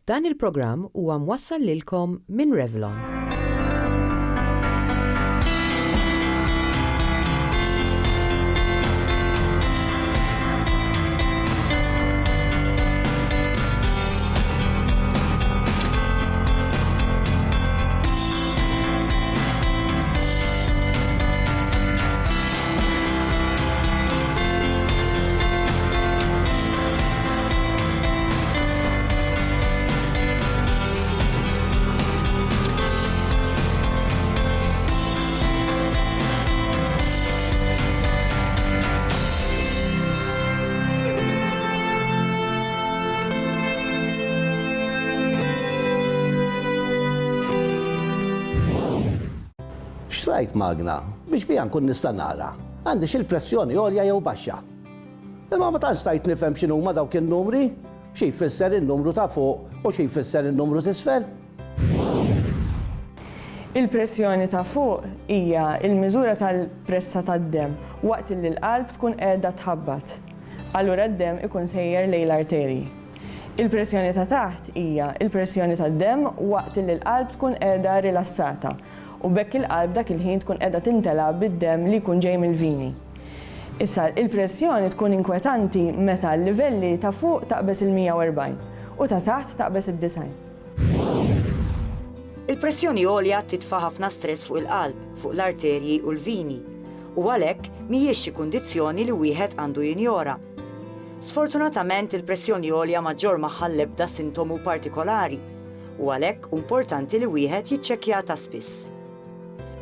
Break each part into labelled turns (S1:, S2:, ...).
S1: Dan il-programm huwa mwassal lilkom minn Revlon.
S2: Xtrajt magna biex biha nkun nista' nara. Għandix il-pressjoni għolja jew baxxa. Imma ma tantx stajt nifhem x'inhuma dawk in-numri, xi jfisser in-numru ta' fuq u xi jfisser in-numru t'isfel.
S3: Il-pressjoni ta' fuq hija l-miżura tal-pressa tad-demm waqt li l-qalb tkun qiegħda tħabbat. Allura d-demm ikun sejjer lejn l-arterji. Il-pressjoni ta' taħt hija l-pressjoni tad-demm waqt li l-qalb tkun qiegħda rilassata. U bekk il-qalb dak il-ħin tkun qiegħda tintela bid-demm li jkun ġej mill-vini. Issa il-pressjoni tkun inkwetanti meta l-livelli ta' fuq taqbes il-140 u ta' taħt taqbes id-90.
S4: Il-pressjoni għolja titfa' ħafna stress fuq il-qalb, fuq l-arterji u l-vini, u għalhekk mhijiex xi kundizzjoni li wieħed għandu jinjora. Sfortunatament il-pressjoni għolja ma ġor magħha l-ebda sintomu partikolari, u għalhekk importanti li wieħed jiċċekkja ta' spiss.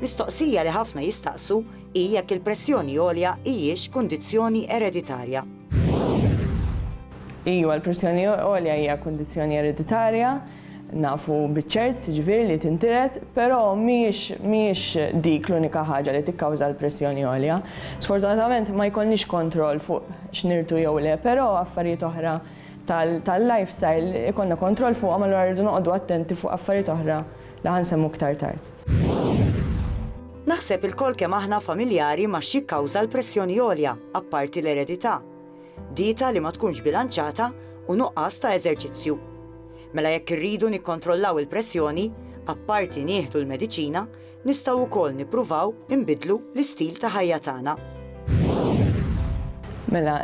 S4: Mistoqsija li ħafna jistaqsu hi jekk il-pressjoni għolja hijiex kundizzjoni ereditarja.
S3: Iva, l-pressjoni għolja hija kundizzjoni ereditarja, nafu biċ-ċert ġifieri li tintiret, però mhijiex dik l-unika ħaġa li tikkawża l-pressjoni għolja. Sfortunatament ma jkollniex kontroll fuq x'nirtu jew le, però affarijiet oħra tal-lifestyle ikollna kontroll fuq ma allura rridu noqogħdu attenti fuq affarijiet oħra li ħansemmu aktar tard.
S4: Naħseb il-kol kemm aħna familjari ma' xi kkawża l-pressjoni għolja, apparti l-eredità. Dieta li ma tkunx bilanċata u nuqqas ta' eżerċizzju. Mela jekk irridu nikkontrollaw il-pressjoni, apparti nieħdu l-mediċina, nistgħu wkoll nippruvaw inbidlu l-istil ta' ħajja tagħna.
S3: Mela,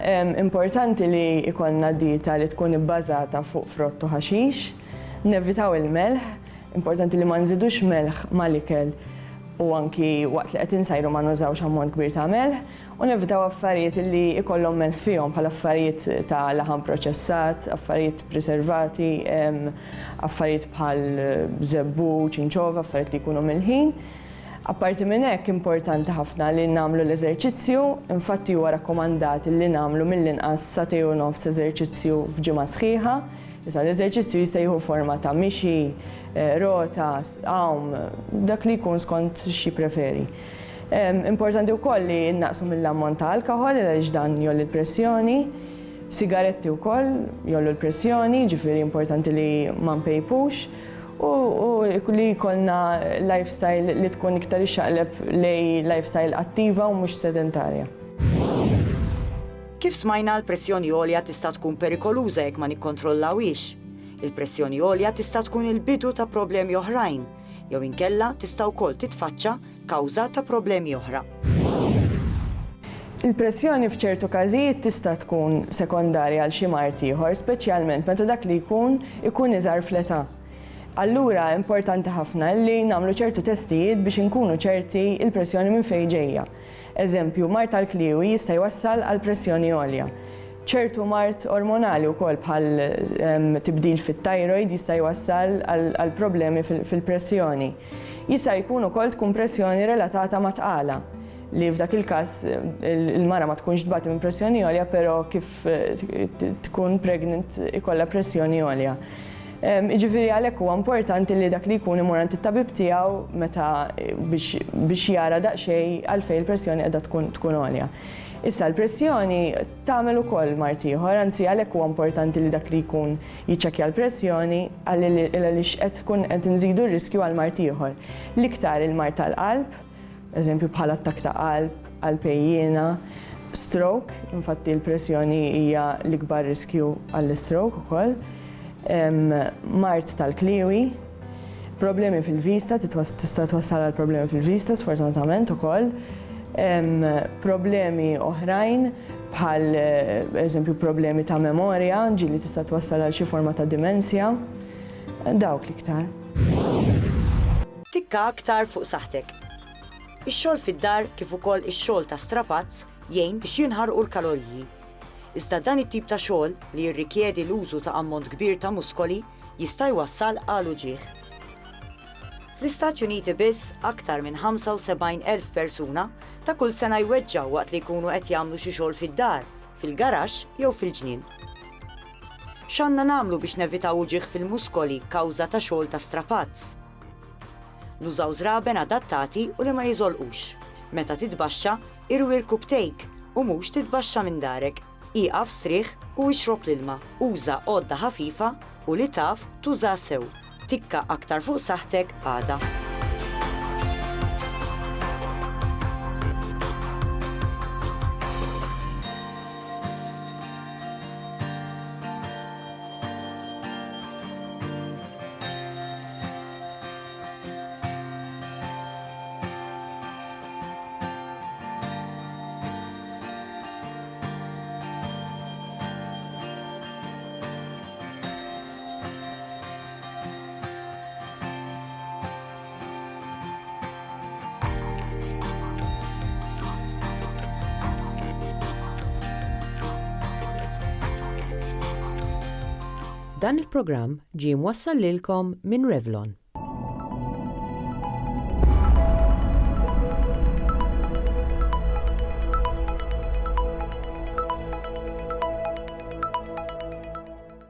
S3: importanti li ikollna dieta li tkun ibbażata fuq frott u ħaxix, nevitaw il-melħ, importanti li ma nżidux melħ mal-ikel u anki waqt li qed insajru ma nużawx ammont kbir ta' melħ u nevitaw affarijiet li ikollhom melħ fihom bħal affarijiet ta' laħam proċessat, affarijiet preservati, affarijiet bħal żebbu, ċinċova, affarijiet li jkunu milħin. Apparti minn hekk importanti ħafna li nagħmlu l-eżerċizzju, infatti huwa rakkomandat li nagħmlu mill-inqas satejn u nofs eżerċizzju f'ġimgħa sħiħa. Issa l-eżerċizzju jista' jieħu forma ta' mixi, rota, għawm, dak li jkun skont xi preferi. Importanti wkoll li naqsu mill-ammont ta' alkohol għaliex dan jolli l-pressjoni, sigaretti wkoll jollu l-pressjoni, ġifieri importanti li ma npejpux u li jkollna lifestyle li tkun iktar ixxaqleb lejn lifestyle attiva u mhux sedentarja.
S4: Kif smajna l-pressjoni għolja tista' tkun perikoluża jekk ma nikkontrollawhiex. Il-pressjoni għolja tista' tkun il-bidu ta' problemi oħrajn, jew inkella tista' wkoll titfaċċa kawża ta' problemi oħra.
S3: Il-pressjoni f'ċertu każijiet tista' tkun sekondarja għal xi mart ieħor, speċjalment meta dak li jkun iżgħar fl-età. Allura importanti ħafna li nagħmlu ċertu testijiet biex inkunu ċerti il-pressjoni minn fejn ġejja. Eżempju, mart tal-kliwi jista' jwassal għal pressjoni għolja. ċertu mart ormonali wkoll bħal tibdil fit-tajroid jista' jwassal għal problemi fil-pressjoni. Jista' jkun ukoll tkun pressjoni relatata ma' tqala li f'dak il-każ il-mara ma tkunx tbati minn pressjoni għolja, però kif tkun pregnant ikollha pressjoni għolja. Ġifieri għalhekk huwa importanti li dak li jkun imur għand it-tabib tiegħu meta biex jara daqsxejn għalfejn il-pressjoni qiegħda tkun għolja. Issa l-pressjoni tagħmel ukoll mart ieħor, anzi għalhekk huwa importanti li dak li jkun jiċċekkja l-pressjoni għaliex qed tkun qed inżidu r-riskju għal mart ieħor. L-iktar il-mart tal-qalb, eżempju bħal attakk ta' qalb, qalbejjiena, stroke, infatti l-pressjoni hija l-ikbar riskju għall-stroke ukoll. mart tal-kliwi, problemi fil-vista, tista' twassal għal problemi fil-vista sfortunatament ukoll, problemi oħrajn bħal eżempju problemi ta' memorja, ġili tista' twassal għal xi forma ta' dimensja, dawk l-iktar.
S4: Tikka aktar fuq saħtek. Ix-xogħol fid-dar kif ukoll ix-xogħol ta' strapazz jgħin biex jinħarqu l-kaloriji. Iżda dan it-tip ta' xogħol li jirrikjedi l-użu ta' ammont kbir ta' muskoli jista' jwassal għal uġigħ. Fl-Istati Uniti biss aktar minn 75,000 persuna ta' kull sena jweġġaw waqt li jkunu qed jagħmlu xi xogħol fid-dar, fil-garaxx jew fil-ġnien. X'għandna nagħmlu biex nevitaw uġigħ fil-muskoli kawża ta' xogħol ta' strapazz? Nużaw żraben adattati u li ma jiżolqux. Meta titbaxxa, irwi rkubtejk u mhux titbaxxa minn darek. Iqaf strieħ u ixrob l-ilma. Uża għodda ħafifa u li taf tuża sew. Tikka aktar fuq saħtek għada.
S1: Dan il-programm ġie mwassal lilkom minn Revlon.